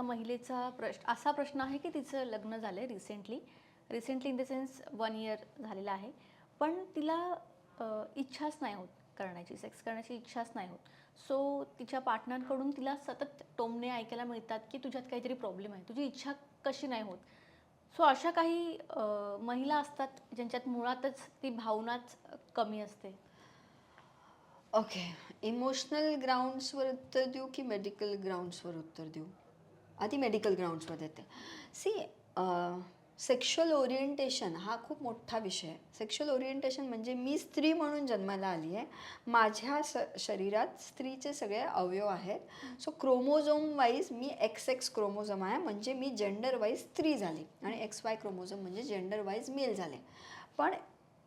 एका महिलेचा असा प्रश्न आहे की तिचं लग्न झालंय recently in the sense 1 year झालेलं आहे, पण तिला इच्छाच नाही होत करण्याची, सेक्स करण्याची इच्छाच नाही होत. सो तिच्या पार्टनरकडून तिला सतत टोमणे ऐकायला मिळतात की तुझ्यात काहीतरी प्रॉब्लेम आहे, तुझी इच्छा कशी नाही होत. सो अशा काही महिला असतात ज्यांच्यात मुळातच ती भावनाच कमी असते. ओके. इमोशनल ग्राउंड्सवर उत्तर देऊ की मेडिकल ग्राउंड्सवर उत्तर देऊ? आधी मेडिकल ग्राउंड्सवर देते. सी, सेक्शुअल ओरिएंटेशन हा खूप मोठा विषय आहे. सेक्शुअल ओरिएंटेशन म्हणजे मी स्त्री म्हणून जन्माला आली आहे, माझ्या शरीरात स्त्रीचे सगळे अवयव आहेत. सो क्रोमोझोम वाईज मी XX क्रोमोझोम आहे, म्हणजे मी जेंडर वाईज स्त्री झाली, आणि XY क्रोमोझोम म्हणजे जेंडर वाईज मेल झाले. पण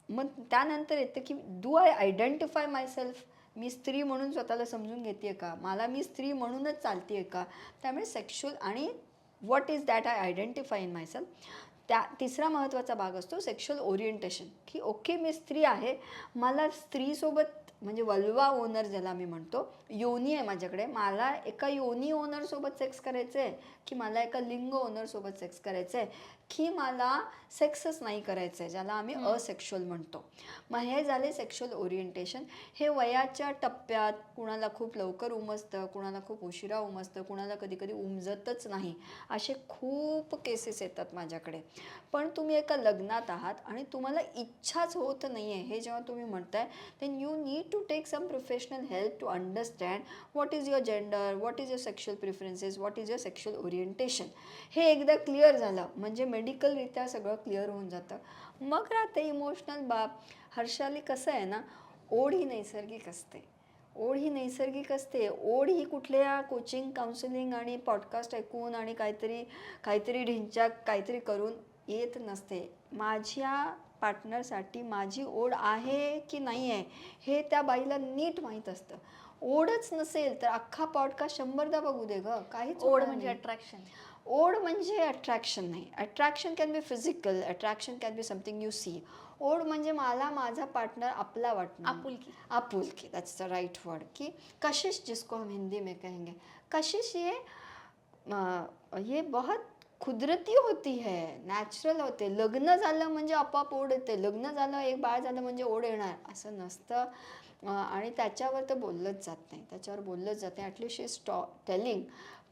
मग त्यानंतर येतं की do I identify myself? मी स्त्री म्हणून स्वतःला समजून घेते का, मला मी स्त्री म्हणूनच चालते का? त्यामुळे सेक्शुअल आणि what is that I identify in my self. तिसरा महत्त्वाचा भाग असतो सेक्शुअल ओरिएंटेशन, की ओके मी स्त्री आहे, मला स्त्रीसोबत म्हणजे वल्वा ओनर ज्याला मी म्हणतो, योनी आहे माझ्याकडे, मला एका योनी ओनरसोबत सेक्स करायचं आहे, की मला एका लिंग ओनरसोबत सेक्स करायचं आहे, की मला सेक्सच नाही करायचं आहे, ज्याला आम्ही असेक्शुअल म्हणतो. मग हे झाले सेक्शुअल ओरिएंटेशन. हे वयाच्या टप्प्यात कुणाला खूप लवकर उमजतं, कुणाला खूप उशिरा उमजतं, कुणाला कधी कधी उमजतच नाही, असे खूप केसेस येतात माझ्याकडे. पण तुम्ही एका लग्नात आहात आणि तुम्हाला इच्छाच होत नाही आहे, हे जेव्हा तुम्ही म्हणताय, then you need to take some professional help to understand what is your gender, what is your sexual preferences, what is your sexual orientation. हे एकदा क्लिअर झालं म्हणजे मेडिकलरित्या सगळं क्लिअर होऊन जातं. मग राहते इमोशनल बाब. हर्षाली कसं आहे ना, ओढ ही नैसर्गिक असते. ओढ ही नैसर्गिक असते. ओढ ही कुठल्या कोचिंग, काउन्सिलिंग आणि पॉडकास्ट ऐकून आणि काहीतरी ढिंच्याक काहीतरी करून येत नसते. माझ्या पार्टनरसाठी माझी ओढ आहे की नाही आहे हे त्या बाईला नीट माहीत असतं. ओढच नसेल तर अख्खा पॉडकास्ट 100दा बघू दे गं, काहीच ओढ होणार म्हणजे नाही. अट्रॅक्शन. ओढ म्हणजे अट्रॅक्शन नाही. Attraction can be physical, attraction can be something you see. ओढ म्हणजे मला माझा पार्टनर आपला वाटणं. आपुलकी. आपुलकी, दैट्स द राइट वर्ड. कि कशिश जिसको हम हिंदी में कहेंगे, कशिश ये बहुत कुदरती होती है, नॅचरल होते. लग्न झालं म्हणजे आपोआप ओढ येते, लग्न झालं एक बाळ झालं म्हणजे ओढ येणार असं नसतं. आणि त्याच्यावर तर बोललंच जात नाही, त्याच्यावर बोललंच जाते. ॲटलिस्ट शी टेलिंग.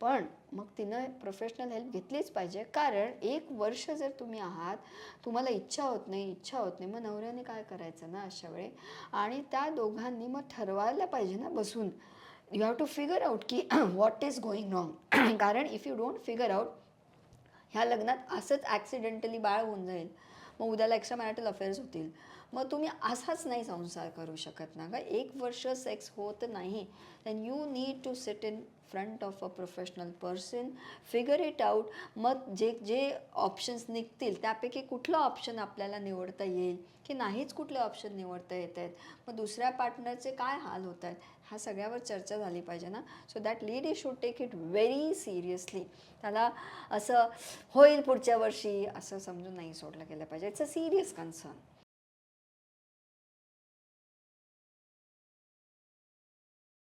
पण मग तिनं प्रोफेशनल हेल्प घेतलीच पाहिजे, कारण 1 वर्ष जर तुम्ही आहात, तुम्हाला इच्छा होत नाही, मग नवऱ्याने काय करायचं ना अशा वेळी. आणि त्या दोघांनी मग ठरवायला पाहिजे ना बसून, you have to figure out की व्हॉट इज गोईंग रॉंग. कारण if you don't figure out, ह्या लग्नात असंच ॲक्सिडेंटली बाळ होऊन जाईल, मग उद्याला एक्स्ट्रा मॅरिटल अफेअर्स होतील, मग तुम्ही असाच नाही संसार करू शकत ना. 1 वर्ष सेक्स होत नाही, then you need to sit in front of a professional person, figure it out. मग जे ऑप्शन्स निघतील त्यापैकी कुठलं ऑप्शन आपल्याला निवडता येईल की नाहीच कुठले ऑप्शन निवडता येत आहेत, मग दुसऱ्या पार्टनरचे काय हाल होत आहेत, ह्या सगळ्यावर चर्चा झाली पाहिजे ना. So that lady should take it very seriously. त्याला असं होईल पुढच्या वर्षी असं समजून नाही सोडलं गेलं पाहिजे. It's a serious concern.